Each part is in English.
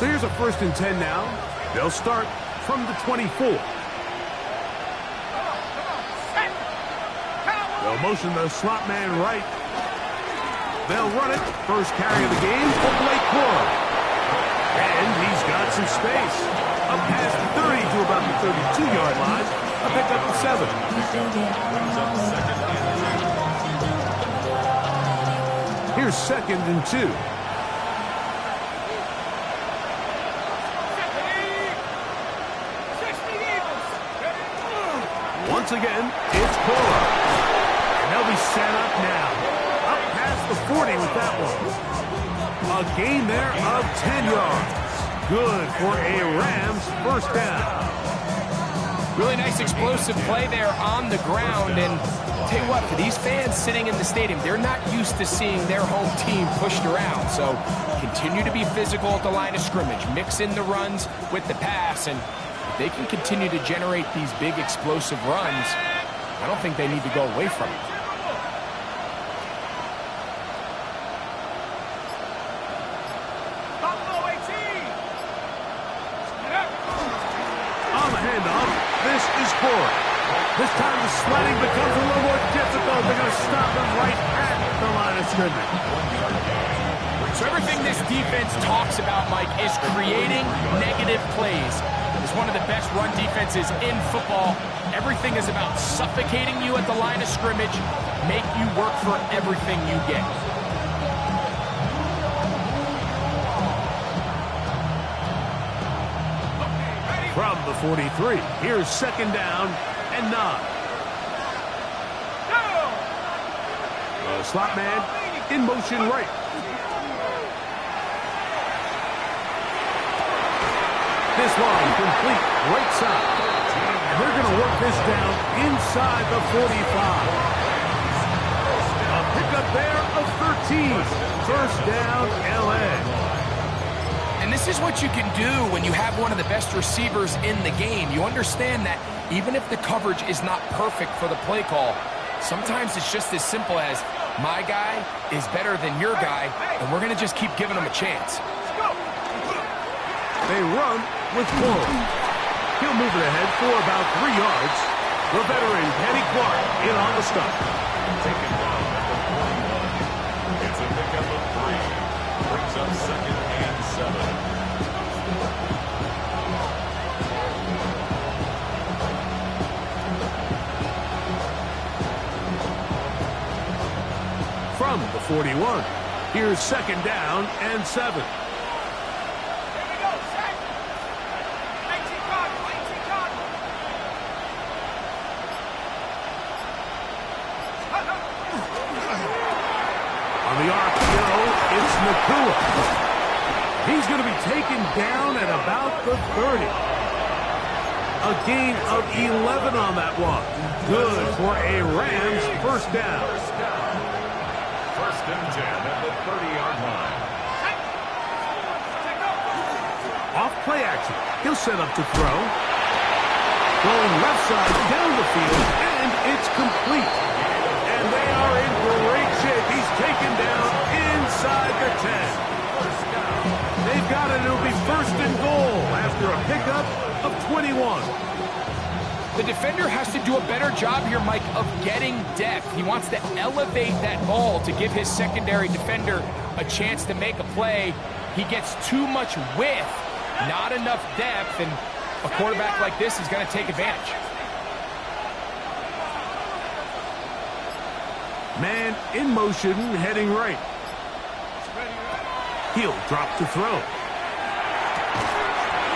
So here's a 1st and 10 now. They'll start from the 24. They'll motion the slot man right. They'll run it. First carry of the game for Blake Corum. And he's got some space. Up past the 30 to about the 32-yard line. A pickup of 7. Here's 2nd and 2. Once again, it's Corum. And they'll be set up now. Up past the 40 with that one. A gain there of 10 yards. Good for a Rams 1st down. Really nice explosive play there on the ground. And I'll tell you what, for these fans sitting in the stadium, they're not used to seeing their home team pushed around. So continue to be physical at the line of scrimmage. Mix in the runs with the pass. And if they can continue to generate these big explosive runs, I don't think they need to go away from it. This time the sledding becomes a little more difficult. They're going to stop him right at the line of scrimmage. So everything this defense talks about, Mike, is creating negative plays. It's one of the best run defenses in football. Everything is about suffocating you at the line of scrimmage, make you work for everything you get. From the 43, here's 2nd down and 9. The slot man in motion right. This one complete right side. And they're going to work this down inside the 45. A pickup there of 13. 1st down, LA. And this is what you can do when you have one of the best receivers in the game. You understand that even if the coverage is not perfect for the play call, sometimes it's just as simple as my guy is better than your guy, and we're going to just keep giving him a chance. They run with Corum. He'll move it ahead for about 3 yards. The veteran, Kenny Clark, in on the stop. Taken down at the 41. It's a pickup of 3. Brings up 2nd and 7. From the 41, here's 2nd down and 7. On the RPO, it's Nacua. He's going to be taken down at about the 30. A gain of 11 on that one. Good for a Rams 1st down. 1st and 10 at the 30-yard line. Off play action. He'll set up to throw. Going left side down the field, and it's complete. And they are in great shape. He's taken down inside the 10. They've got it. It'll be 1st and goal after a pickup of 21. The defender has to do a better job here, Mike, of getting depth. He wants to elevate that ball to give his secondary defender a chance to make a play. He gets too much width, not enough depth, and a quarterback like this is going to take advantage. Man in motion, heading right. He'll drop to throw.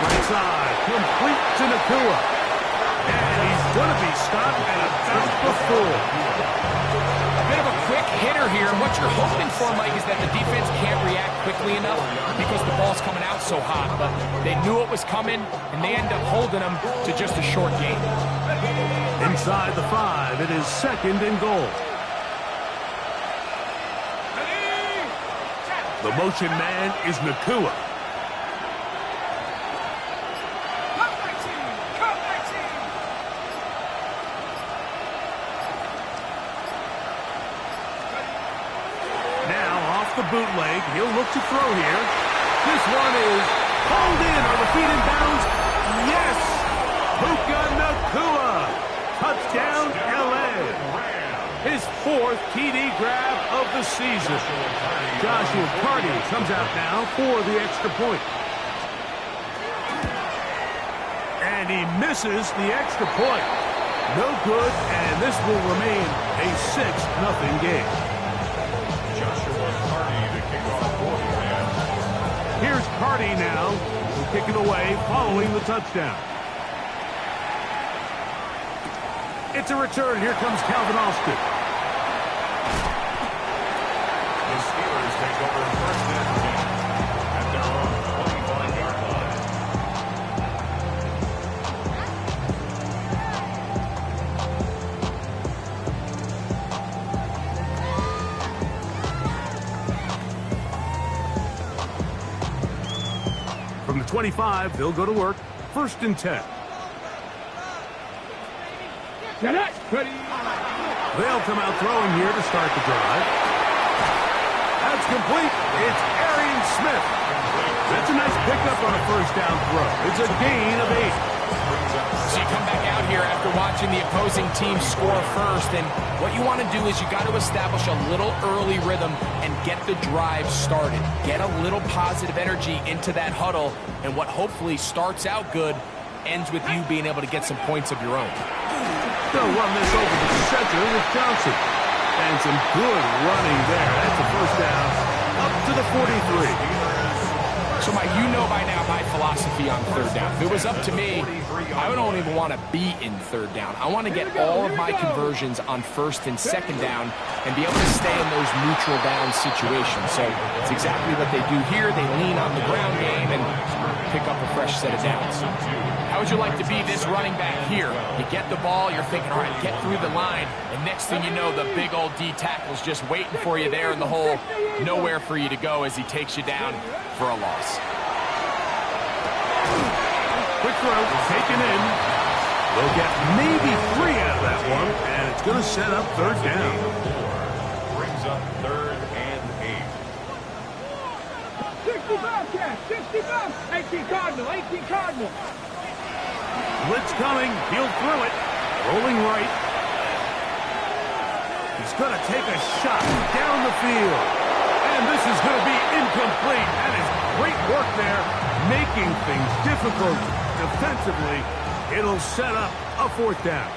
Right side, complete to Nacua. And he's going to be stopped at about the 4. A bit of a quick hitter here. And what you're hoping for, Mike, is that the defense can't react quickly enough because the ball's coming out so hot. But they knew it was coming, and they end up holding them to just a short gain. Inside the 5, it is 2nd and goal. The motion man is Nacua. Now off the bootleg, he'll look to throw here. This one is Hold in. Are the feet in bounds? Yes. Puka Nacua. Touchdown, L.A. His 4th TD grab of the season. Joshua Carty comes out now for the extra point. And he misses the extra point. No good, and this will remain a 6-0 game. Joshua Carty to kick off for the Rams. Here's Carty now, who'll kick it away following the touchdown. It's a return. Here comes Calvin Austin. The Steelers take over first and 10 at their own 25-yard line. From the 25, they'll go to work. First and 10. They'll come out throwing here to start the drive. That's complete. It's Arian Smith. That's a nice pickup on a first down throw. It's a gain of 8. So you come back out here after watching the opposing team score first, and what you want to do is you got to establish a little early rhythm and get the drive started. Get a little positive energy into that huddle, and what hopefully starts out good ends with you being able to get some points of your own. They'll run this over the center with Johnson. And some good running there. That's a first down up to the 43. So you know by now my philosophy on third down. If it was up to me, I don't even want to be in third down. I want to get all of my conversions on first and second down and be able to stay in those neutral down situations. So it's exactly what they do here. They lean on the ground game and pick up a fresh set of downs. How would you like to be this running back here? You get the ball, you're thinking, all right, get through the line, and next thing you know, the big old D tackle's just waiting for you there in the hole. Nowhere for you to go as he takes you down for a loss. Quick throw, taken in. They'll get maybe 3 out of that one, and it's going to set up third down. Brings up third and 8. 65, Cash, 65. 18 Cardinal, 18 Cardinal. Blitz coming. He'll throw it. Rolling right. He's going to take a shot down the field. And this is going to be incomplete. That is great work there, making things difficult defensively. It'll set up a fourth down.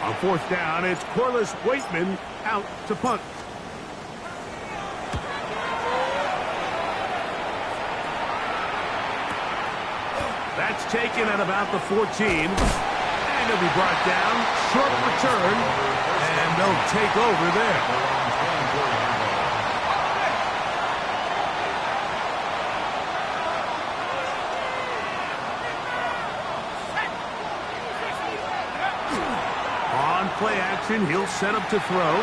On fourth down, it's Corliss Waitman out to punt. That's taken at about the 14. And it'll be brought down. Short return. And they'll take over there. On play action, he'll set up to throw.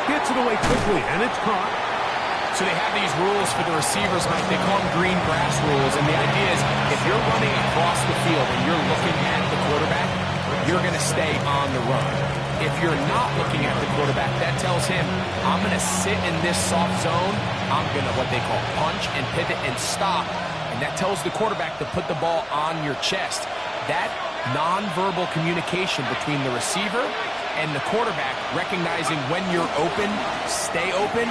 Gets it away quickly, and it's caught. So they have these rules for the receivers, Mike. They call them green grass rules. And the idea is if you're running across the field and you're looking at the quarterback, you're going to stay on the run. If you're not looking at the quarterback, that tells him, I'm going to sit in this soft zone. I'm going to what they call punch and pivot and stop. And that tells the quarterback to put the ball on your chest. That nonverbal communication between the receiver and the quarterback, recognizing when you're open, stay open,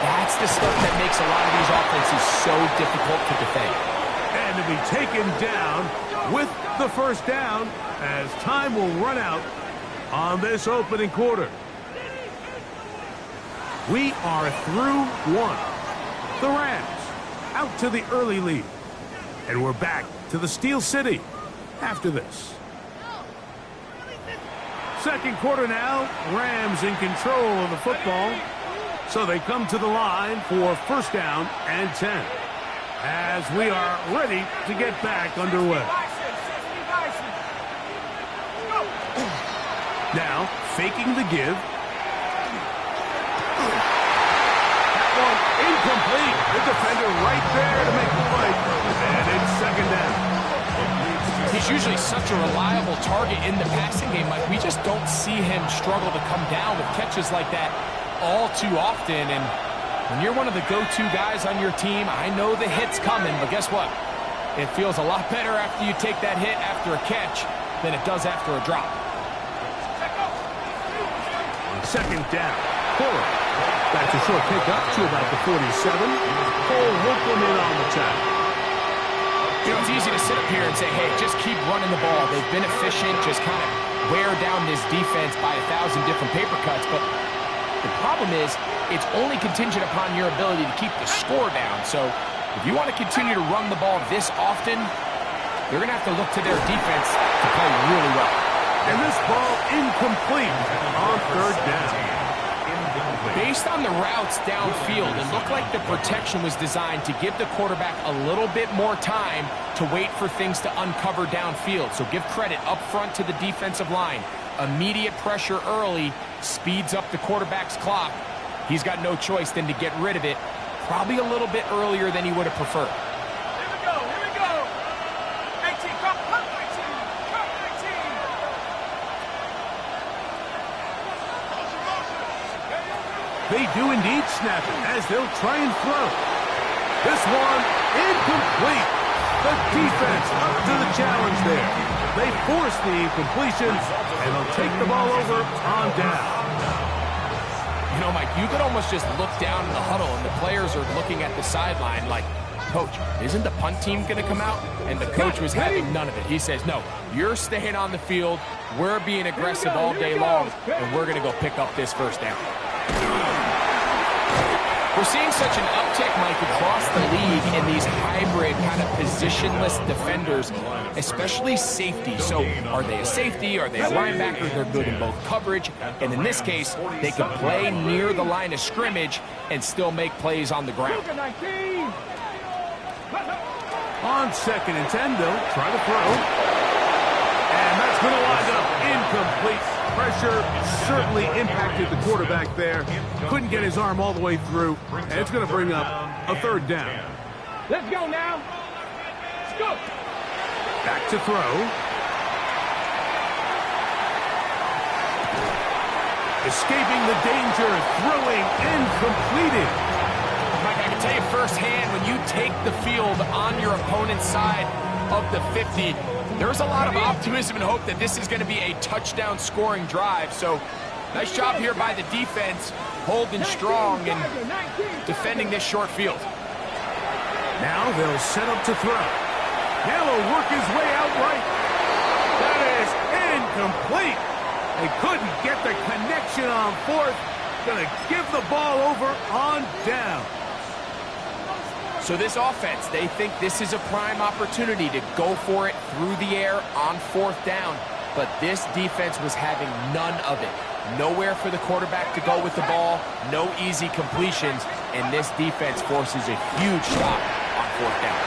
that's the stuff that makes a lot of these offenses so difficult to defend. And to be taken down with the first down as time will run out on this opening quarter. We are through one. The Rams out to the early lead. And we're back to the Steel City after this. Second quarter now. Rams in control of the football. So they come to the line for first down and 10 as we are ready to get back underway. Now, faking the give. That one incomplete. The defender right there to make the play. And it's second down. He's usually such a reliable target in the passing game. Like, we just don't see him struggle to come down with catches like that all too often, and When you're one of the go-to guys on your team, I know the hit's coming, but guess what? It feels a lot better after you take that hit after a catch than it does after a drop. Second down. Fuller. That's a short pickup to about the 47. Cole Holcomb in on the tackle. You know, it's easy to sit up here and say, hey, just keep running the ball. They've been efficient, just kind of wear down this defense by 1,000 different paper cuts. But the problem is, it's only contingent upon your ability to keep the score down. So if you want to continue to run the ball this often, you're going to have to look to their defense to play really well. And this ball incomplete on third down. Based on the routes downfield, it looked like the protection was designed to give the quarterback a little bit more time to wait for things to uncover downfield. So give credit up front to the defensive line. Immediate pressure early speeds up the quarterback's clock. He's got no choice than to get rid of it, probably a little bit earlier than he would have preferred. Here we go. 18, come 19, come 19. They do indeed snap it as they'll try and throw. This one incomplete. The defense up to the challenge there. They force the incompletion, and they'll take the ball over on down. You know, Mike, you could almost just look down in the huddle, and the players are looking at the sideline like, Coach, isn't the punt team going to come out? And the coach was having none of it. He says, no, you're staying on the field. We're being aggressive all day long, and we're going to go pick up this first down. We're seeing such an uptick, Mike, across the league in these hybrid kind of positionless defenders, especially safety. So are they a safety? Are they a linebacker? They're good in both coverage. And in this case, they can play near the line of scrimmage and still make plays on the ground. On second and 10, they'll try to throw. And that's going to wind up incomplete. Pressure certainly impacted the quarterback there. Couldn't get his arm all the way through. And it's going to bring up a third down. Let's go now. Let's go. Back to throw. Escaping the danger, throwing and completing. Mike, I can tell you firsthand, when you take the field on your opponent's side of the 50, there's a lot of optimism and hope that this is going to be a touchdown scoring drive. So nice job here by the defense, holding strong and defending this short field. Now they'll set up to throw. Now he'll work his way out right. That is incomplete. They couldn't get the connection on fourth. Going to give the ball over on down. So this offense, they think this is a prime opportunity to go for it through the air on fourth down. But this defense was having none of it. Nowhere for the quarterback to go with the ball, no easy completions, and this defense forces a huge stop on fourth down.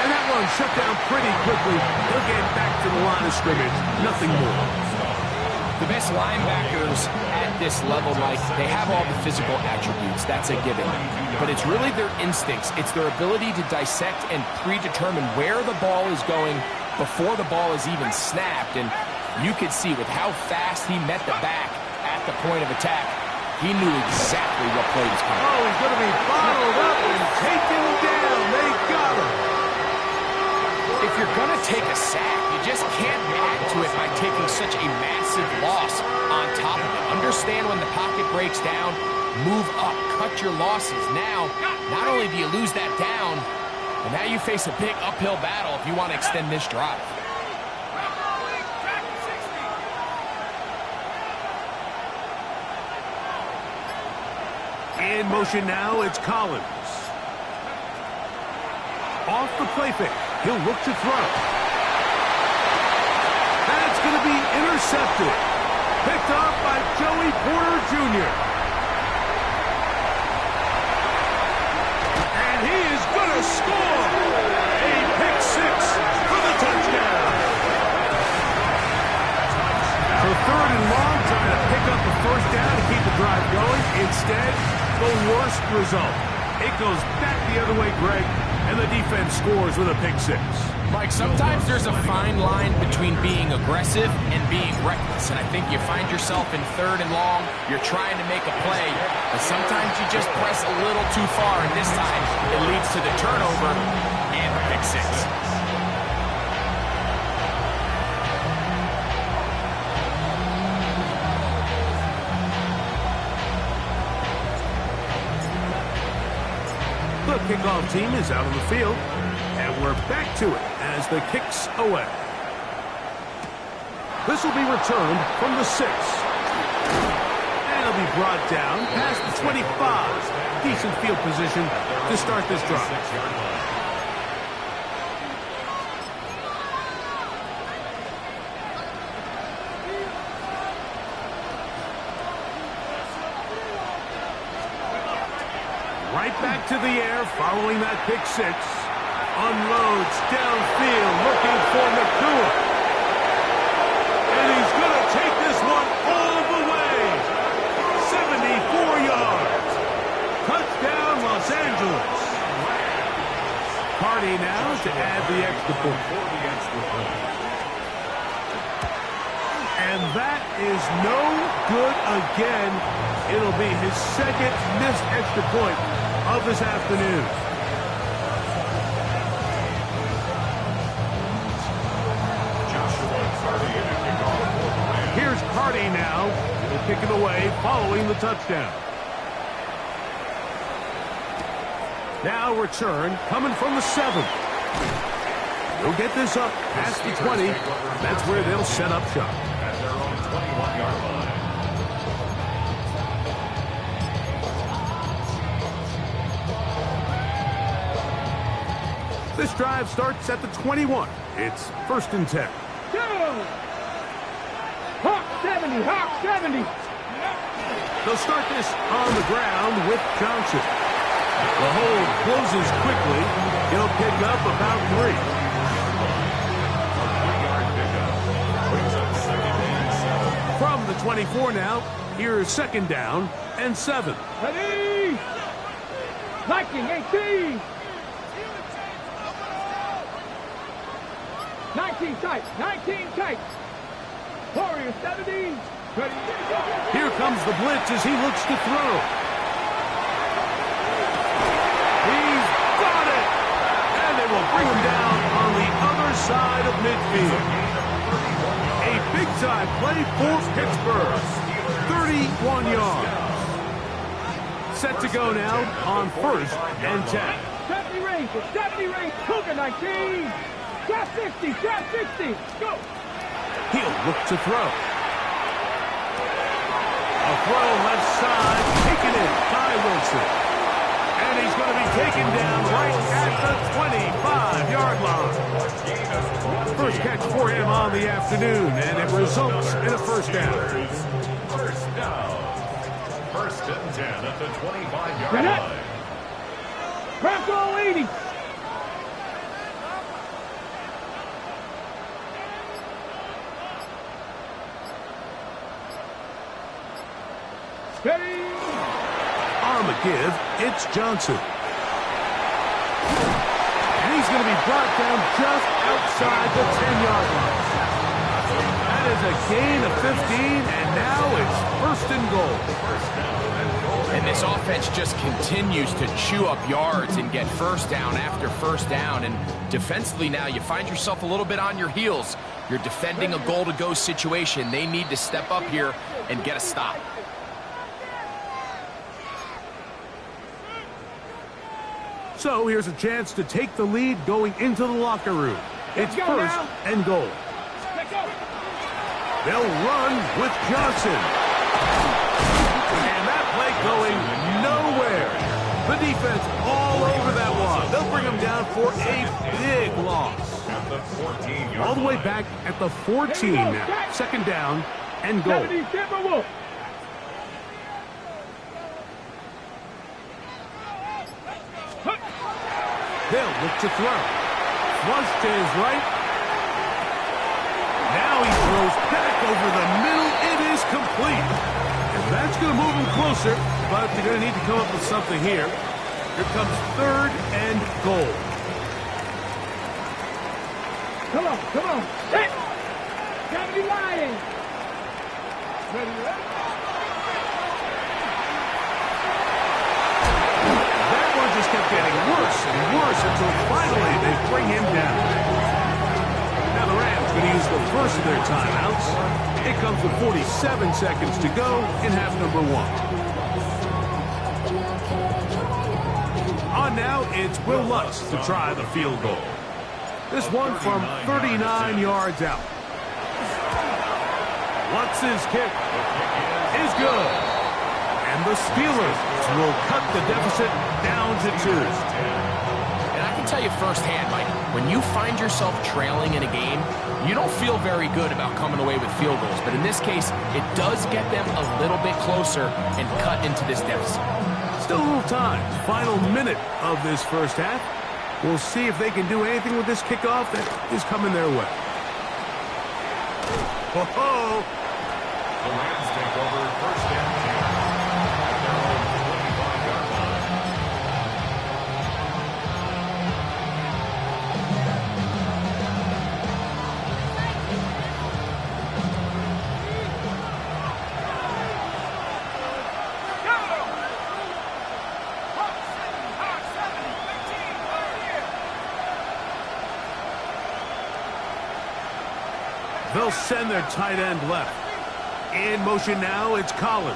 And that one shut down pretty quickly. He'll get back to the line of scrimmage. Nothing more. The best linebackers at this level, Mike, they have all the physical attributes. That's a given. But it's really their instincts. It's their ability to dissect and predetermine where the ball is going before the ball is even snapped. And you could see with how fast he met the back at the point of attack, he knew exactly what play was coming. Oh, he's going to be bottled up and taken down. They got him. If you're going to take a sack, you just can't add to it by taking such a massive loss on top of it. Understand when the pocket breaks down, move up, cut your losses. Now, not only do you lose that down, but now you face a big uphill battle if you want to extend this drive. In motion now, it's Collins. Off the play fake. He'll look to throw. That's going to be intercepted. Picked up by Joey Porter Jr. And he is going to score. A pick six for the touchdown. So third and long, trying to pick up the first down to keep the drive going. Instead, the worst result. It goes back the other way, Greg, and the defense scores with a pick six. Mike, sometimes there's a fine line between being aggressive and being reckless, and I think you find yourself in 3rd and long, you're trying to make a play, but sometimes you just press a little too far, and this time it leads to the turnover and the pick 6. The kickoff team is out on the field, and we're back to it as the kick's away. This will be returned from the 6. And it'll be brought down past the 25. Decent field position to start this drive. Right back to the air following that pick 6. Unloads downfield looking for Nacua. And he's going to take this one all the way. 74 yards. Touchdown, Los Angeles. Party now to add the extra point. And that is no good again. It'll be his 2nd missed extra point of this afternoon. Here's Carty now. He'll kick it away following the touchdown. Now return coming from the 7. They'll get this up past the 20. That's where they'll set up shop. At their own 21-yard line. This drive starts at the 21. It's 1st and 10. Go! Hawk 70, Hawk 70. They'll start this on the ground with Johnson. The hold closes quickly. He'll pick up about 3. A 3-yard pickup. Brings up 2nd and 7. From the 24 now, here's 2nd down and 7. Ready? Viking 18. 19 tight, 19 tight. Warrior 70. Ready? Here comes the blitz as he looks to throw. He's got it! And they will bring him down on the other side of midfield. A big-time play for Pittsburgh. 31 yards. Set to go now on 1st and 10. 70 range, 70 range. Cougar 19. Drop 60, drop 60. Go. He'll look to throw. A throw left side, taken in by Wilson. And he's going to be taken down right at the 25-yard line. First catch for him on the afternoon, and it results in a 1st down. First down. 1st and 10 at the 25-yard line. Bronco 80. Steady. On the give, it's Johnson. And he's going to be brought down just outside the 10-yard line. That is a gain of 15, and now it's 1st and goal. And this offense just continues to chew up yards and get 1st down after 1st down. And defensively now, you find yourself a little bit on your heels. You're defending a goal-to-go situation. They need to step up here and get a stop. So here's a chance to take the lead going into the locker room. It's 1st and goal. They'll run with Johnson. And that play going nowhere. The defense all over that one. They'll bring him down for a big loss. At the 14-yard All the way back at the 14 now. 2nd down and goal. They'll look to throw. Flush to his right. Now he throws back over the middle. It is complete. And that's going to move him closer, but they're going to need to come up with something here. Here comes 3rd and goal. Come on, come on. Hit. Gotta be lying. Ready, ready? That one just kept getting worse and worse until finally they bring him down. Now the Rams going to use the first of their timeouts. It comes with 47 seconds to go in half number 1. On now, it's Will Lutz to try the field goal. This one from 39 yards out. Lutz's kick is good. And the Steelers will cut the deficit down to 2. And I can tell you firsthand, Mike, when you find yourself trailing in a game, you don't feel very good about coming away with field goals. But in this case, it does get them a little bit closer and cut into this deficit. Still a little time. Final minute of this first half. We'll see if they can do anything with this kickoff that is coming their way. Ho-ho! The Rams take over first and 10 at their own 25-yard line. They'll send their tight end left. In motion now, it's Collins.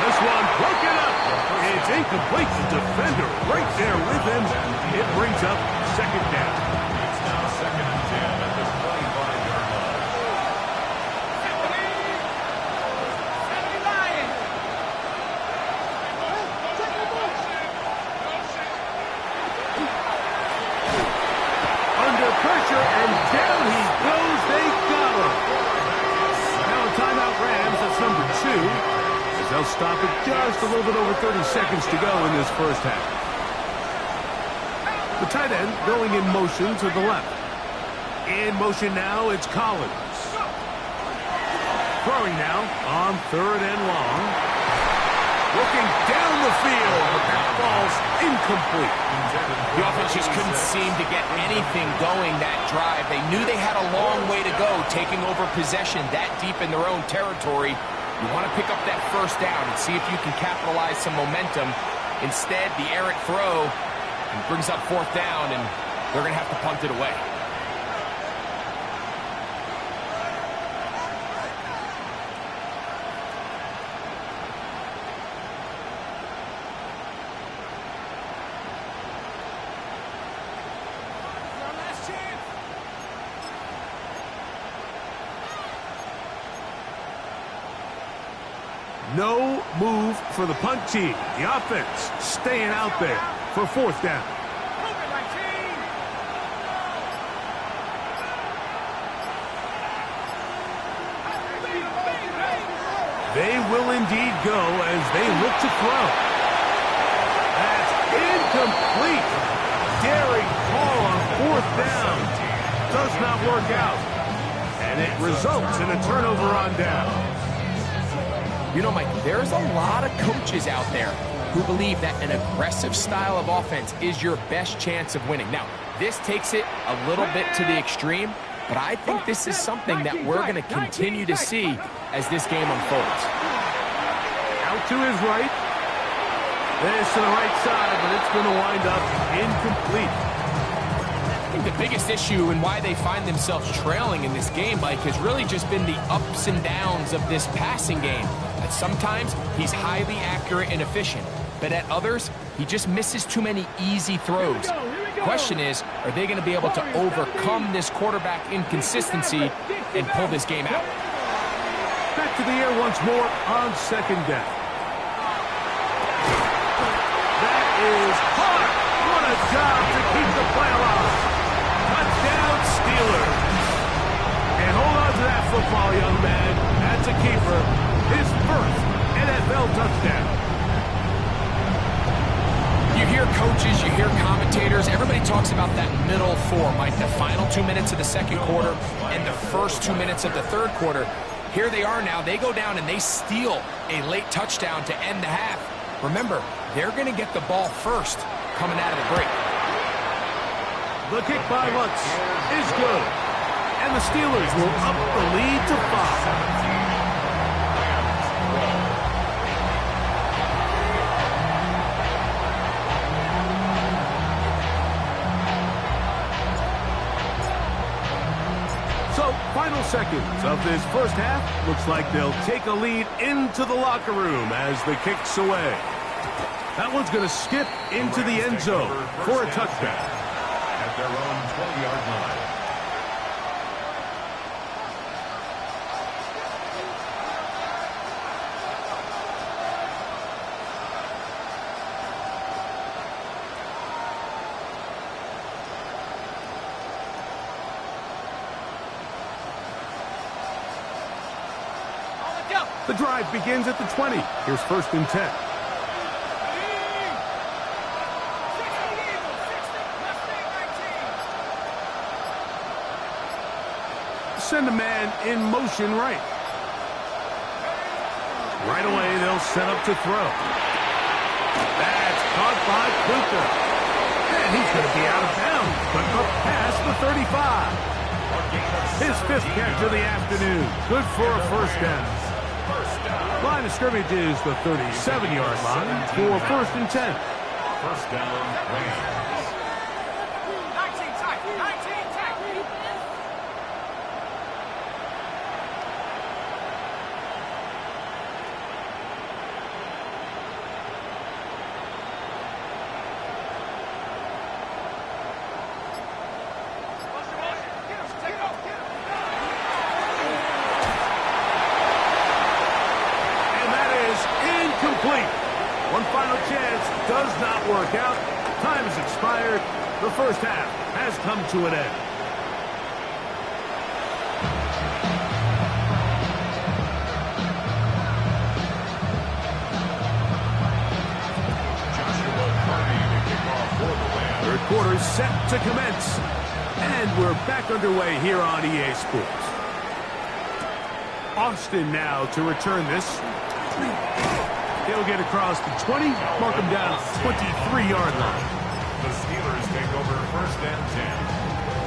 This one broken up. It's incomplete. The defender right there with him. It brings up second down. It's now second and 10 at the 25-yard line. Under pressure, and down he goes. They got him. Now a timeout Rams. That's number 2. As they'll stop it just a little bit over 30 seconds to go in this first half. The tight end going in motion to the left. In motion now, it's Collins. Throwing now on 3rd and long. Looking down the field, but that ball's incomplete. The offense just couldn't seem to get anything going that drive. They knew they had a long way to go, taking over possession that deep in their own territory. You want to pick up that first down and see if you can capitalize some momentum. Instead, the errant throw brings up 4th down, and they're going to have to punt it away. No move for the punt team. The offense staying out there for 4th down. They will indeed go as they look to throw. That's incomplete. Daring call on 4th down. Does not work out. And it results in a turnover on down. You know, Mike, there's a lot of coaches out there who believe that an aggressive style of offense is your best chance of winning. Now, this takes it a little bit to the extreme, but I think this is something that we're going to continue to see as this game unfolds. Out to his right. This to the right side, but it's going to wind up incomplete. I think the biggest issue and why they find themselves trailing in this game, Mike, has really just been the ups and downs of this passing game. That sometimes he's highly accurate and efficient, but at others, he just misses too many easy throws. The question is, are they going to be able to overcome this quarterback inconsistency and pull this game out? Back to the air once more on 2nd down. That is hard. What a job to keep the play alive. Touchdown Steelers. And hold on to that football, young man. That's a keeper. His first NFL touchdown. You hear coaches, you hear commentators, everybody talks about that middle 4, Mike, the final 2 minutes of the second quarter and the first 2 minutes of the third quarter. Here they are now. They go down and they steal a late touchdown to end the half. Remember, they're going to get the ball first coming out of the break. The kick by Lutz is good. And the Steelers will up the lead to 5. So, final seconds of this first half. Looks like they'll take a lead into the locker room as the kick's away. That one's going to skip into the end zone for a touchdown. At their own 20-yard line. The drive begins at the 20. Here's 1st and 10. Send a man in motion right. Right away, they'll set up to throw. That's caught by Puka. And he's going to be out of bounds, but up past the 35. His 5th catch of the afternoon. Good for a first down. Line of scrimmage is the 37-yard line for 1st and 10. First down, Rams. 19 tight. One final chance does not work out. Time has expired. The first half has come to an end. Joshua Purdy to kick off for the Rams. Third quarter set to commence. And we're back underway here on EA Sports. Austin now to return this. He'll get across the 20, mark him down 23-yard line. The Steelers take over 1st and 10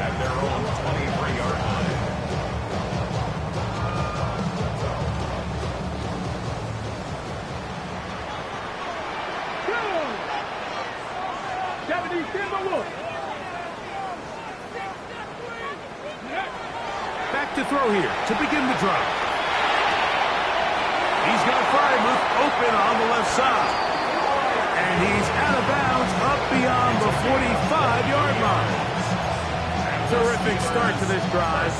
at their own 23-yard line. Deputy Timberwood. Back to throw here to begin the drive. He's got Freiermuth open on the left side. And he's out of bounds up beyond the 45-yard line. Terrific start to this drive.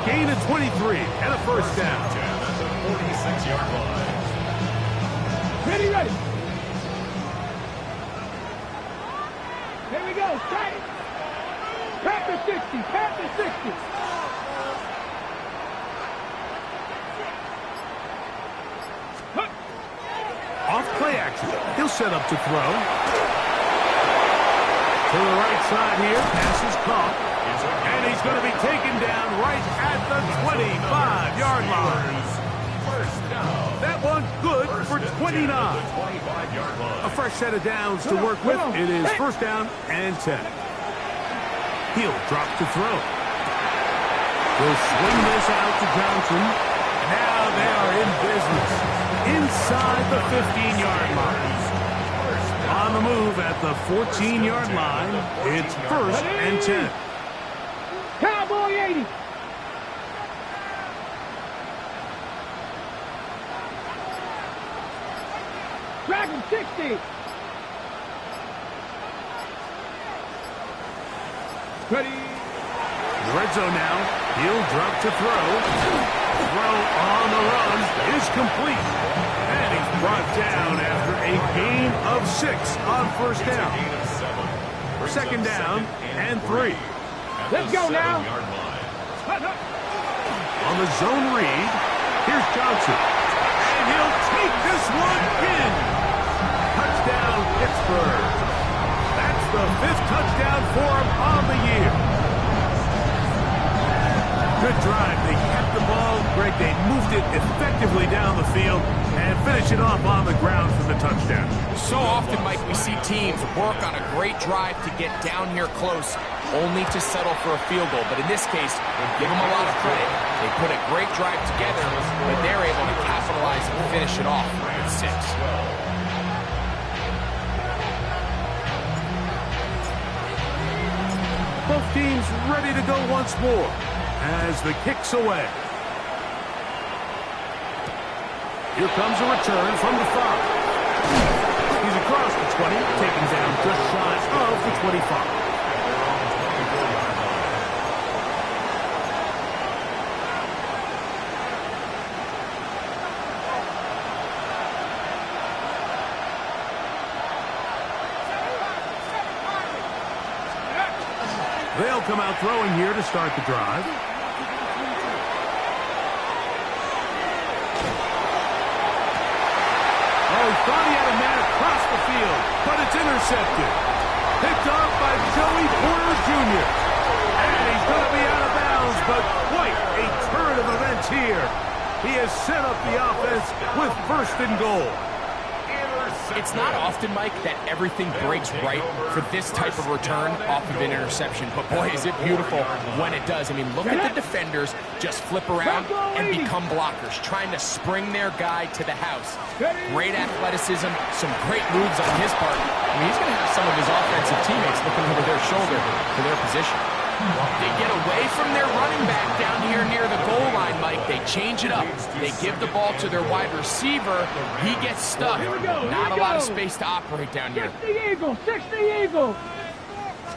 Gain of 23 and a first down. That's a 46-yard line. Ready. Here we go. Tight. Panther 60. Off play action. He'll set up to throw. To the right side here. Pass is caught. And he's going to be taken down right at the 25-yard line. First down. That one good for 29. 25-yard line. A fresh set of downs to work with. It is 1st down and 10. He'll drop to throw. He'll swing this out to Johnson. Now they are in business. Inside the 15-yard line. On the move at the 14-yard line. It's 1st and 10. Cowboy 80. Dragon 60. Ready. The red zone now. He'll drop to throw. Throw on the run is complete. And he's brought down after a gain of 6 on 1st down. Gain of 7. 2nd down and 3. Let's go now. On the zone read, here's Johnson. And he'll take this one in. Touchdown, Pittsburgh. That's the 5th touchdown for him on the year. Good drive. They kept the ball. Greg, they moved it effectively down the field. and finish it off on the ground for the touchdown. So often, Mike, we see teams work on a great drive to get down here close, only to settle for a field goal. But in this case, give them a lot of credit. They put a great drive together, but they're able to capitalize and finish it off with 6. Both teams ready to go once more as the kick's away. Here comes a return from the 5. He's across the 20, taken down just shy of the 25. They'll come out throwing here to start the drive. Oh, he thought he had a man across the field, but it's intercepted. Picked off by Joey Porter Jr. And he's going to be out of bounds, but quite a turn of events here. He has set up the offense with 1st and goal. It's not often, Mike, that everything breaks right for this type of return off of an interception. But, boy, is it beautiful when it does. I mean, look at the defenders just flip around and become blockers, trying to spring their guy to the house. Great athleticism, some great moves on his part. I mean, he's going to have some of his offensive teammates looking over their shoulder for their position. They get away from their running back down here near the goal line, Mike. They change it up. They give the ball to their wide receiver. He gets stuck. Not a lot of space to operate down here. 60 Eagle, 60 Eagle.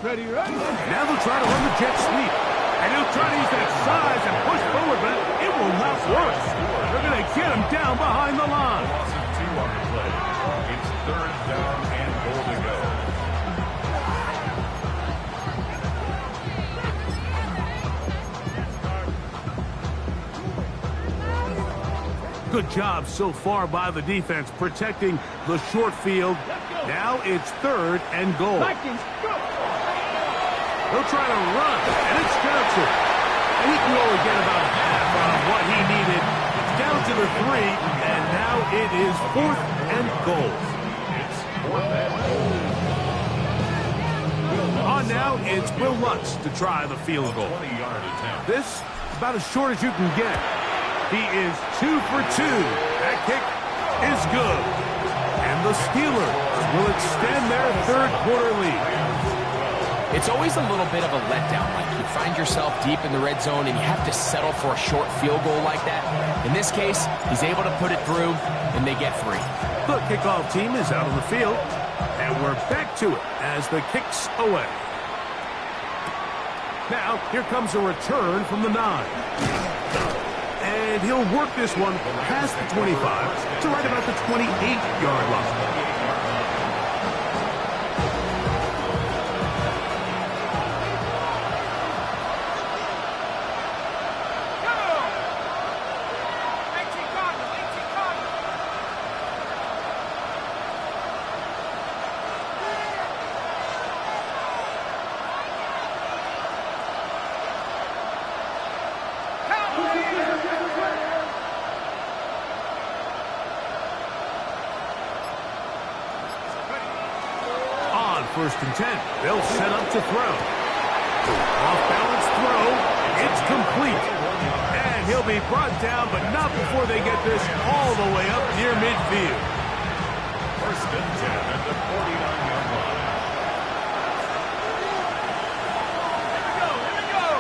Ready, right? Now they'll try to run the jet sweep. And he'll try to use that size and push forward, but it will not work. They're going to get him down behind the line. Loss of 2 on the play. It's 3rd down and goal to go. Good job so far by the defense protecting the short field. Now it's 3rd and goal. Vikings, go! He'll try to run, and it's Johnson. And he can only get about half of what he needed. It's down to the 3, and now it is 4th and goal. It's 4th and goal. On now, it's Will Lutz to try the field goal. 20-yard attempt. This is about as short as you can get. He is 2 for 2. That kick is good. And the Steelers will extend their 3rd quarter lead. It's always a little bit of a letdown. Like you find yourself deep in the red zone and you have to settle for a short field goal like that. In this case, he's able to put it through, and they get 3. The kickoff team is out on the field, and we're back to it as the kick's away. Now, here comes a return from the 9. And he'll work this one past the 25 to right about the 28-yard line. First and 10. They'll set up to throw. Off-balance throw. It's complete. And he'll be brought down, but not before they get this all the way up near midfield. First and 10 at the 49-yard line. Here we go.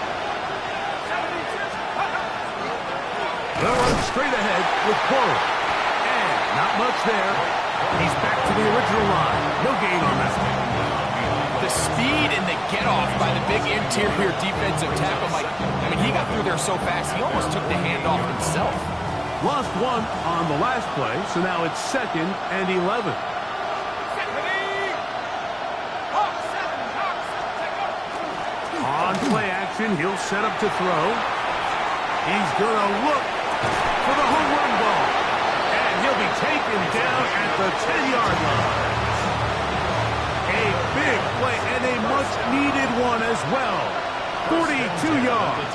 They'll run straight ahead with Porter. And not much there. He's back to the original line. No gain on that one. The speed and the get-off by the big interior defensive tackle, Mike. I mean, he got through there so fast, he almost took the handoff himself. Lost 1 on the last play, so now it's 2nd and 11. On play action, he'll set up to throw. He's going to look for the home run ball. And he'll be taken down at the 10-yard line. A big play and a much-needed one as well. 42 yards.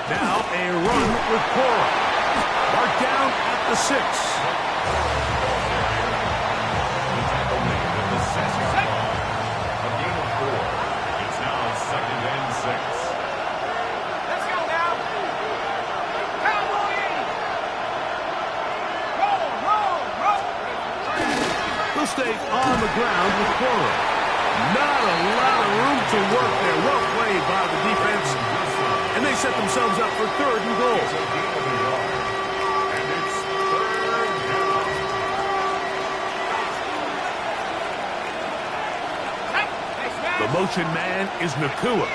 Now a run with Cora. down at the 6. The tackle made at the 6-yard line. A gain of 4. It's now 2nd and 6. Let's go now. Cowboys! Roll. They'll stay on the ground with Cora. Not a lot of room to work there. Well played by the defense. And they set themselves up for 3rd and goal. And it's 3rd down. The motion man is Nakua.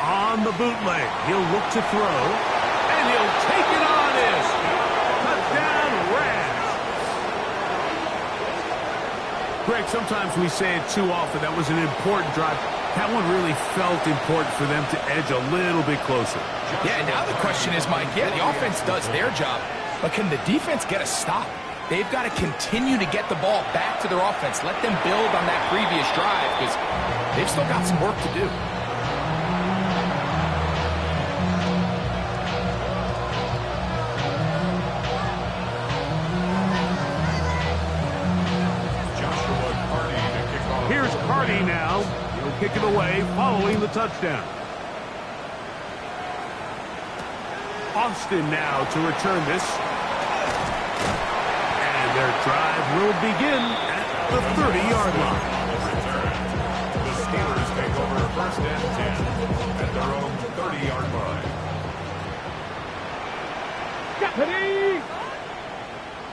On the bootleg, he'll look to throw, and he'll take it on this. Touchdown, Rams. Greg, sometimes we say it too often. That was an important drive. That one really felt important for them to edge a little bit closer. Yeah, now the question is, Mike, the offense does their job, but can the defense get a stop? They've got to continue to get the ball back to their offense. Let them build on that previous drive because they've still got some work to do. Here's Cardi now. He'll kick it away following the touchdown. Austin now to return this. And their drive will begin at the 30-yard line. The Steelers take over 1st and 10 at their own 30-yard line.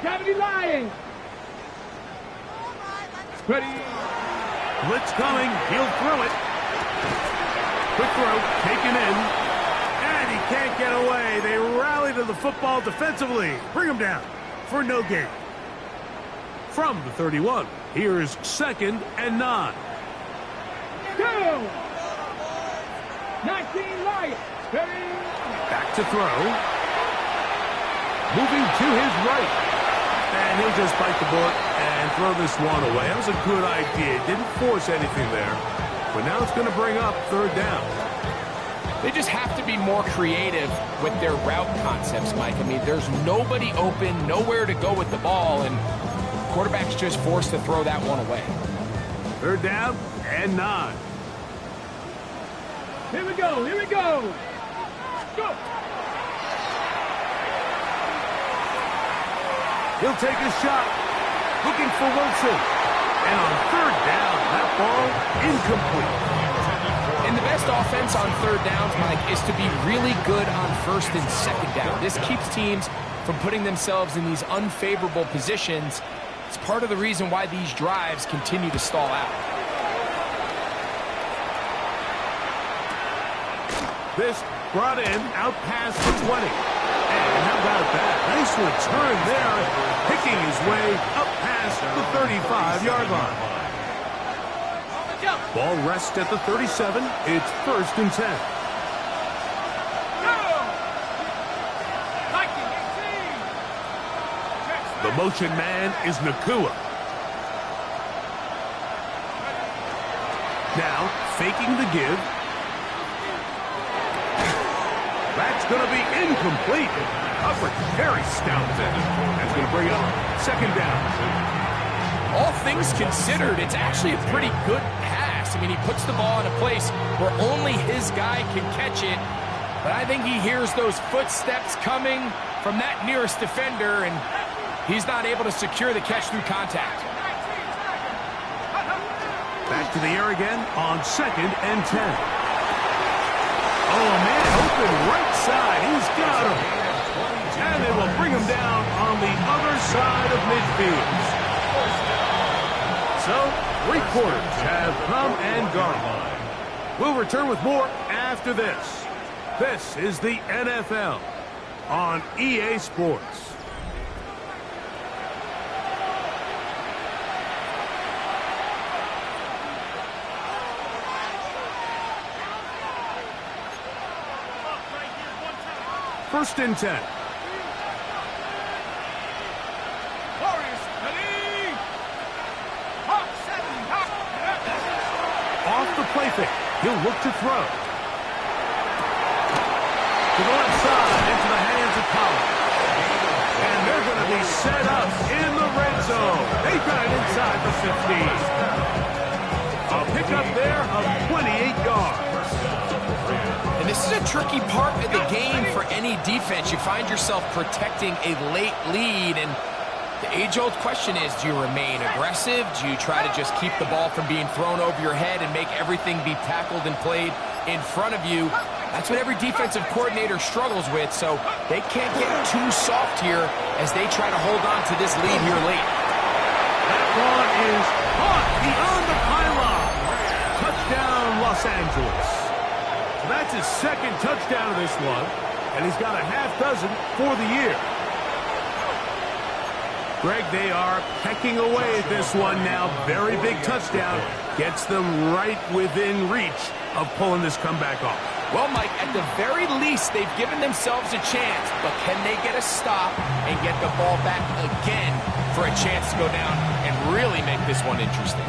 Gravity Lions! Ready? Blitz coming. He'll throw it. Quick throw. Taken in. And he can't get away. They rally to the football defensively. Bring him down for no gain. From the 31, here's 2nd and 9. Go! 19 Lions! Ready? Back to throw. Moving to his right. And he'll just bite the bullet and throw this one away. That was a good idea. Didn't force anything there. But now it's going to bring up 3rd down. They just have to be more creative with their route concepts, Mike. I mean, there's nobody open, nowhere to go with the ball, and quarterback's just forced to throw that one away. 3rd down and 9. Here we go! Go! He'll take a shot. Looking for Wilson. And on 3rd down, that ball incomplete. And the best offense on 3rd downs, Mike, is to be really good on 1st and 2nd down. This keeps teams from putting themselves in these unfavorable positions. It's part of the reason why these drives continue to stall out. This brought in out past the 20. And how about that? Nice return there, picking his way up past the 35-yard line. Ball rests at the 37. It's 1st and 10. The motion man is Nakua. Now, faking the give. That's going to be incomplete. Coverage very stout. That's going to bring up 2nd down. All things considered, it's actually a pretty good pass. I mean, he puts the ball in a place where only his guy can catch it. But I think he hears those footsteps coming from that nearest defender, and he's not able to secure the catch through contact. Back to the air again on 2nd and 10. Oh, man, open right side. He's got him. And they will bring him down on the other side of midfield. So, 3 quarters have come and gone. We'll return with more after this. This is the NFL on EA Sports. First and 10. the play fake. He'll look to throw. To the left side, into the hands of Collins. And they're going to be set up in the red zone. They got it inside the 15. A pickup there of 28 yards. And this is a tricky part of the game for any defense. You find yourself protecting a late lead, and the age-old question is, do you remain aggressive? Do you try to just keep the ball from being thrown over your head and make everything be tackled and played in front of you? That's what every defensive coordinator struggles with, so they can't get too soft here as they try to hold on to this lead here late. That ball is caught beyond the pylon. Touchdown, Los Angeles. So that's his second touchdown of this one, and he's got a half dozen for the year. Greg, they are pecking away at this one now. Very big touchdown. Gets them right within reach of pulling this comeback off. Well, Mike, at the very least, they've given themselves a chance, but can they get a stop and get the ball back again for a chance to go down and really make this one interesting?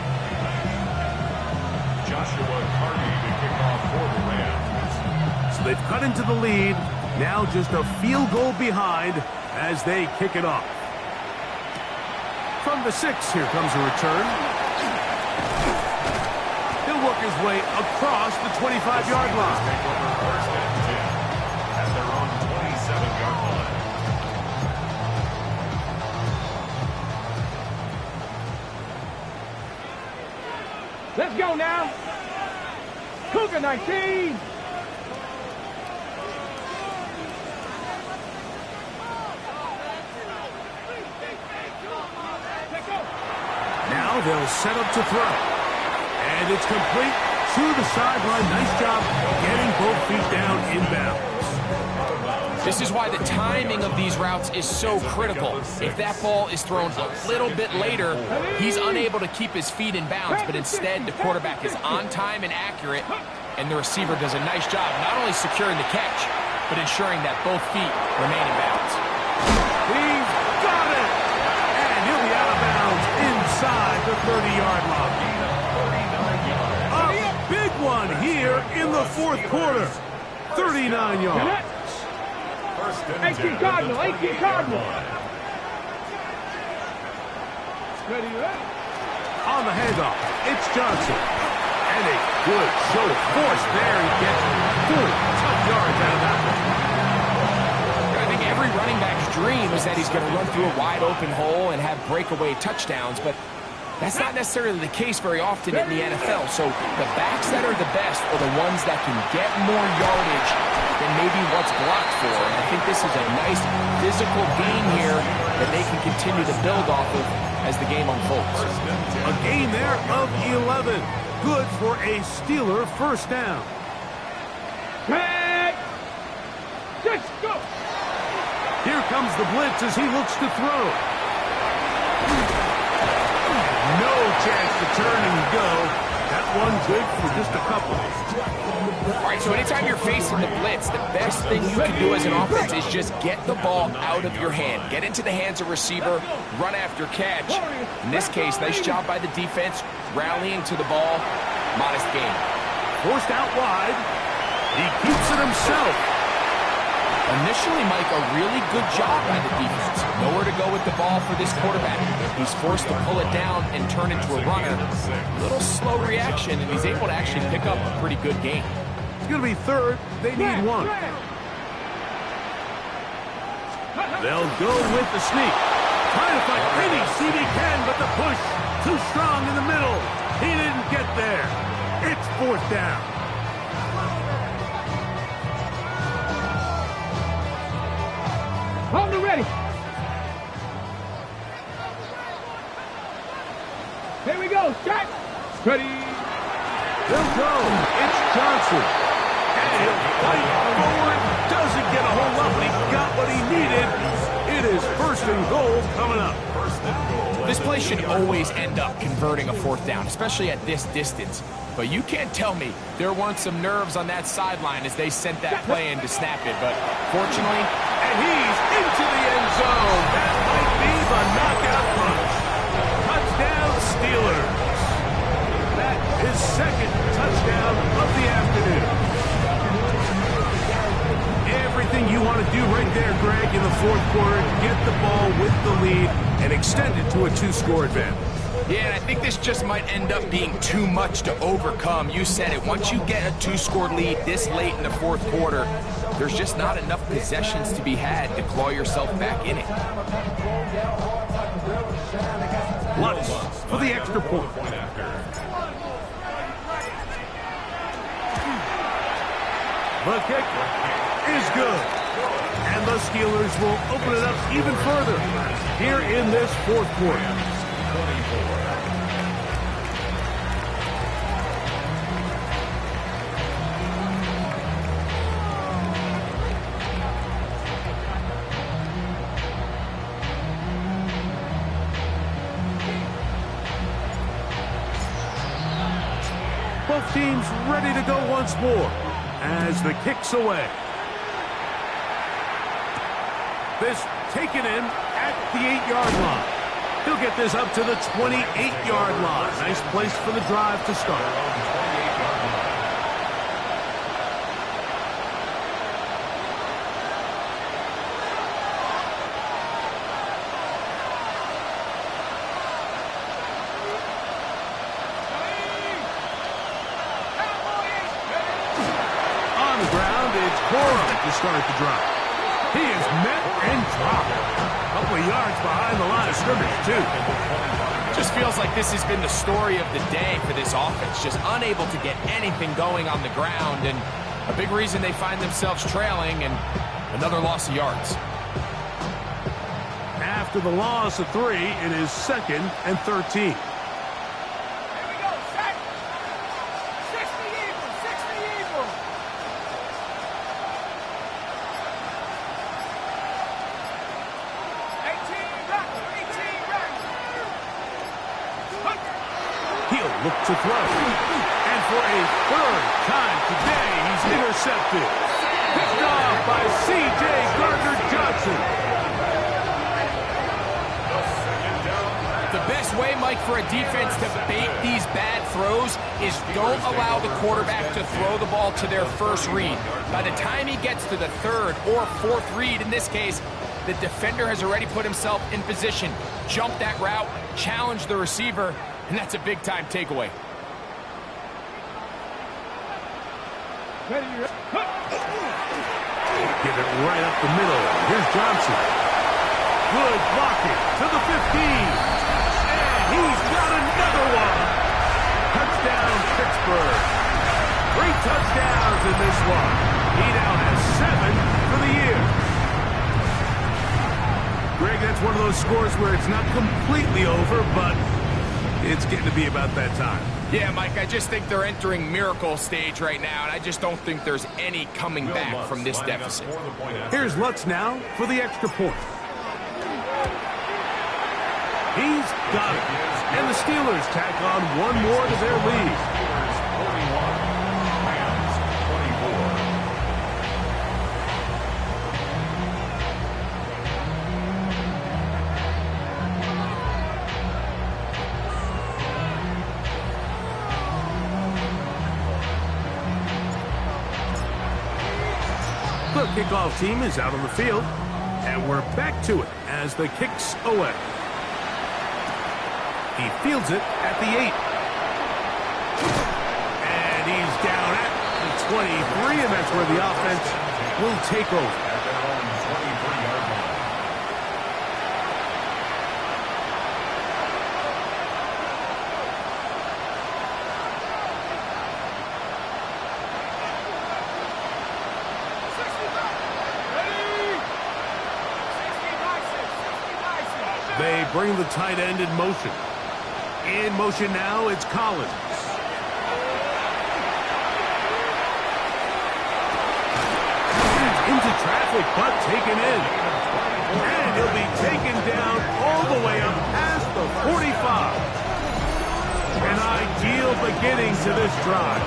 Joshua Carney to kick off for the Rams. So they've cut into the lead. Now just a field goal behind as they kick it off. From the 6, here comes a return. He'll work his way across the 25-yard line. Take over first and 10 at their own 27-yard line. Let's go now. Cougar 19. Now they'll set up to throw. And it's complete to the sideline. Nice job getting both feet down inbounds. This is why the timing of these routes is so critical. If that ball is thrown a little bit later, he's unable to keep his feet in bounds, but instead the quarterback is on time and accurate, and the receiver does a nice job not only securing the catch, but ensuring that both feet remain in bounds. He's got it! And he'll be out of bounds inside the 30-yard line. A big one here in the fourth quarter. 39 yards. 18 Cardinal, 18 Cardinal. On the handoff, it's Johnson. And a good show of force there. He gets 4 tough yards out of that one. I think every running back's dream is that he's going to run through a wide open hole and have breakaway touchdowns, but that's not necessarily the case very often in the NFL. So the backs that are the best are the ones that can get more yardage than maybe what's blocked for. And I think this is a nice physical game here that they can continue to build off of as the game unfolds. A gain there of 11. Good for a Steeler first down. Tag. Just go. Here comes the blitz as he looks to throw. No chance to turn and go. That one good for just a couple. All right, so anytime you're facing the blitz, the best thing you can do as an offense is just get the ball out of your hand. Get into the hands of receiver, run after catch. In this case, nice job by the defense, rallying to the ball. Modest gain. Forced out wide. He keeps it himself. Initially, Mike, a really good job by the defense. Nowhere to go with the ball for this quarterback. He's forced to pull it down and turn into a runner. A little slow reaction, and he's able to actually pick up a pretty good gain. It's going to be third. They need one. They'll go with the sneak. Trying to find any CD can, but the push too strong in the middle. He didn't get there. It's fourth down. Hold it ready. Here we go. Start. Ready. They'll go. It's Johnson. And he'll fight forward. Doesn't get a whole lot, but he got what he needed. It is first and goal coming up. This play should always end up converting a fourth down, especially at this distance. But you can't tell me there weren't some nerves on that sideline as they sent that play in to snap it. But fortunately, and he's into the end zone. That might be the knockout punch. Touchdown, Steelers. That is second touchdown. extended to a 2-score advantage. Yeah, and I think this just might end up being too much to overcome. You said it. Once you get a 2-score lead this late in the fourth quarter, there's just not enough possessions to be had to claw yourself back in it. Lutz for the extra point. The kick is good. And the Steelers will open it up even further here in this fourth quarter. Both teams ready to go once more as the kick's away. This taken in at the 8-yard line. He'll get this up to the 28-yard line. Nice place for the drive to start. On the ground, it's Cora to start the drive. He is met and dropped. A couple of yards behind the line of scrimmage, too. Just feels like this has been the story of the day for this offense. Just unable to get anything going on the ground, and a big reason they find themselves trailing, and another loss of yards. After the loss of 3, it is 2nd and 13. Look to throw. And for a third time today, he's intercepted. Picked off by C.J. Gardner-Johnson. The best way, Mike, for a defense to bait these bad throws is don't allow the quarterback to throw the ball to their first read. By the time he gets to the third or fourth read, in this case, the defender has already put himself in position, jump that route, challenge the receiver, and that's a big-time takeaway. Give it right up the middle. Here's Johnson. Good blocking to the 15. And he's got another one. Touchdown, Pittsburgh. 3 touchdowns in this one. He now has 7 for the year. Greg, that's one of those scores where it's not completely over, but it's getting to be about that time. Yeah, Mike, I just think they're entering miracle stage right now, and I just don't think there's any coming back from this deficit. Here's Lutz now for the extra point. He's got it. And the Steelers tack on one more to their lead. The kickoff team is out on the field, and we're back to it as the kick's away. He fields it at the 8. And he's down at the 23, and that's where the offense will take over. At their own 23-yard line. They bring the tight end in motion. In motion now, it's Collins. Into traffic, but taken in. And he'll be taken down all the way up past the 45. An ideal beginning to this drive.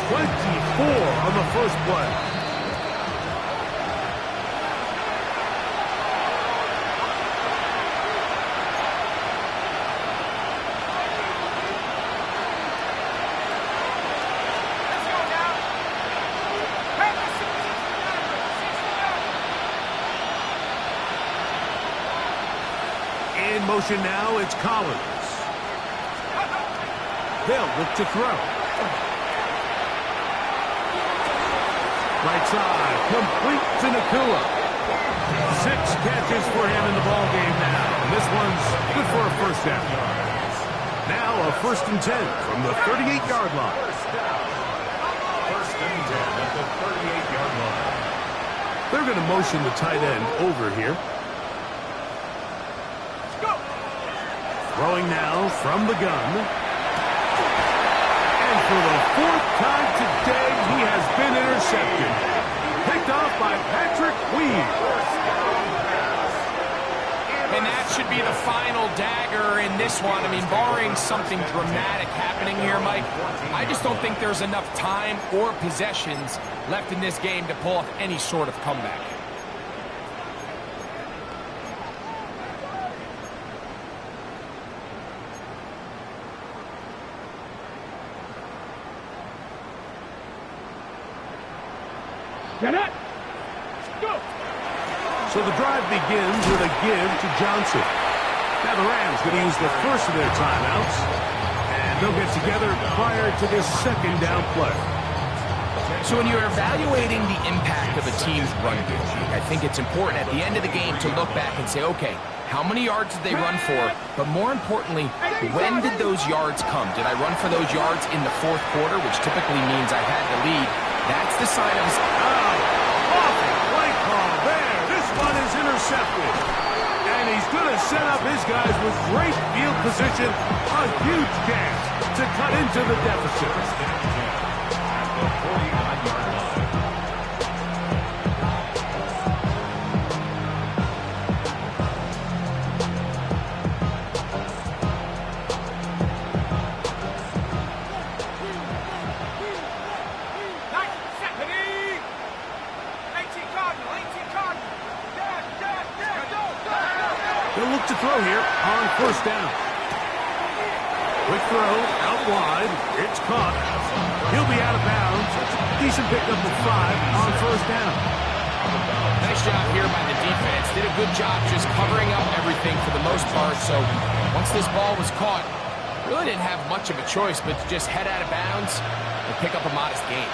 24 on the first play. motion now, it's Collins. They'll look to throw. Right side, complete to Nacua. 6 catches for him in the ballgame now. And this one's good for a first down. Now a 1st and 10 from the 38-yard line. First and 10 at the 38-yard line. They're going to motion the tight end over here. Throwing now from the gun. And for the 4th time today, he has been intercepted. Picked off by Patrick Weed. And that should be the final dagger in this one. I mean, barring something dramatic happening here, Mike, I just don't think there's enough time or possessions left in this game to pull off any sort of comeback. Get it! Go! So the drive begins with a give to Johnson. Now the Rams going to use the first of their timeouts. And they'll get together prior to this 2nd down play. So when you're evaluating the impact of a team's run game, I think it's important at the end of the game to look back and say, okay, how many yards did they run for? But more importantly, when did those yards come? Did I run for those yards in the 4th quarter, which typically means I had the lead? That's the sign of... Awful play call there. This one is intercepted. And he's going to set up his guys with great field position. A huge chance to cut into the deficit. At the 49-yard line. They'll look to throw here on 1st down. Quick throw out wide. It's caught. He'll be out of bounds. Decent pickup of 5 on 1st down. Nice job here by the defense. Did a good job just covering up everything for the most part. So once this ball was caught, really didn't have much of a choice but to just head out of bounds and pick up a modest gain.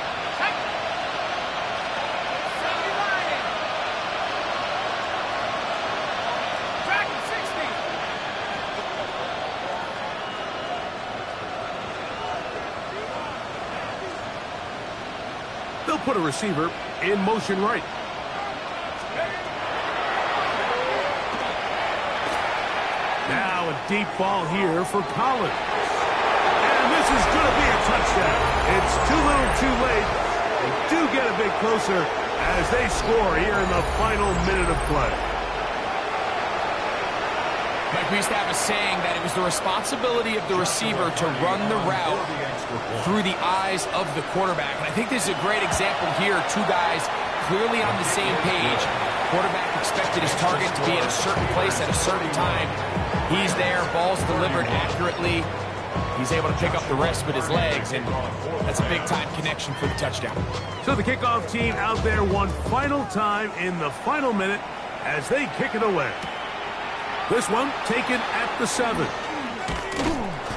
They'll put a receiver in motion right. Now a deep ball here for Collins. And this is going to be a touchdown. It's too little too late. They do get a bit closer as they score here in the final minute of play. Mike, we used to have a saying that it was the responsibility of the receiver to run the route through the eyes of the quarterback. And I think this is a great example here. 2 guys clearly on the same page. Quarterback expected his target to be at a certain place at a certain time. He's there, ball's delivered accurately. He's able to pick up the rest with his legs, and that's a big-time connection for the touchdown. So the kickoff team out there one final time in the final minute as they kick it away. This one taken at the 7.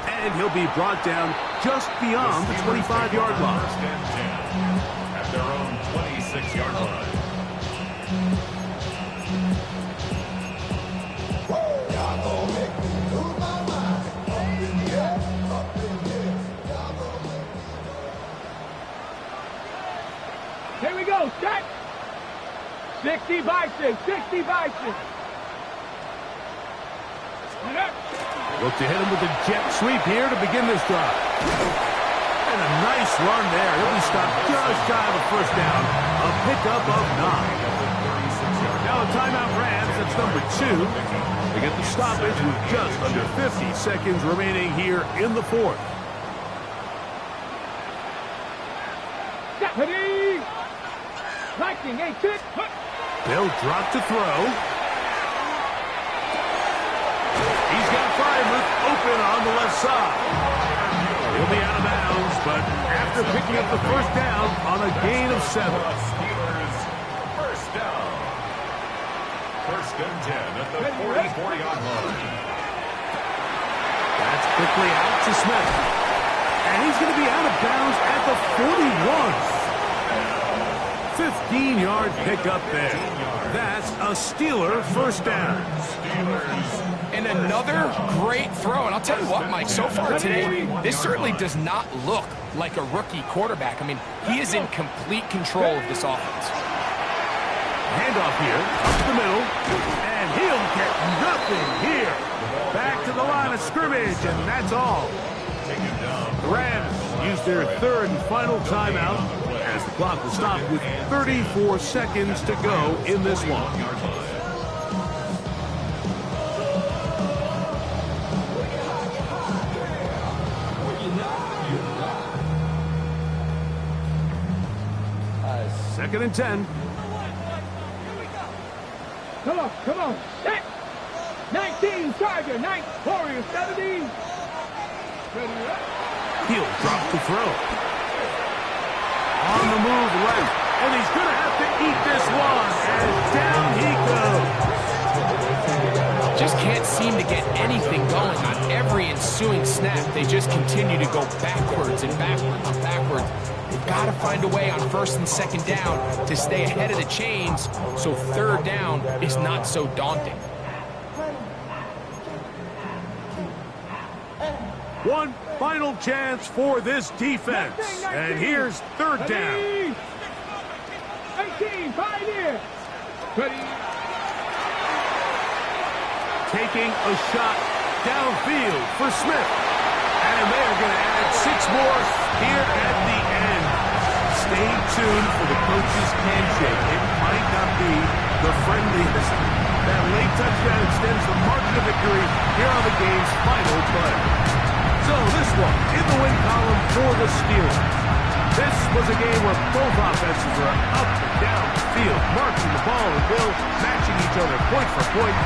And he'll be brought down just beyond the 25-yard line. First and 10 at their own 26-yard line. Here we go, set. 60 by 6, 60 by 6. Look to hit him with a jet sweep here to begin this drive. And a nice run there. He'll be stopped just shy of a first down. A pickup of 9. Now a timeout Rams. That's number 2. They get the stoppage with just under 50 seconds remaining here in the 4th. Stephanie! Lightning, 8-6. They'll drop to throw. He's got Freiermuth open on the left side. He'll be out of bounds, but after picking up the first down on a gain of 7. Steelers first down. First and 10 at the 40-yard line. Quickly out to Smith. And he's going to be out of bounds at the 41. 15-yard pickup there. That's a Steeler first down. And another great throw. And I'll tell you what, Mike, so far today, this certainly does not look like a rookie quarterback. I mean, he is in complete control of this offense. Handoff here, up the middle, and he'll get nothing here. Back to the line of scrimmage, and that's all. The Rams use their third and final timeout as the clock will stop with 34 seconds to go in this one. Second and 10. Come on. Set. 19, Tiger. 9, Warrior, 70. He'll drop to throw. On the move left. And he's going to have to eat this one. And down he goes. Just can't seem to get anything going on every ensuing snap. They just continue to go backwards and backwards and backwards. They've got to find a way on first and second down to stay ahead of the chains so third down is not so daunting. One final chance for this defense. And here's third down. 18, 5 here. Taking a shot downfield for Smith. And they are going to add 6 more here at the end. Stay tuned for the coach's handshake. It might not be the friendliest. That late touchdown extends the margin of victory here on the game's final play. So this one in the win column for the Steelers. This was a game where both offenses are up and down the field, marking the ball and Bill matching each other point for point.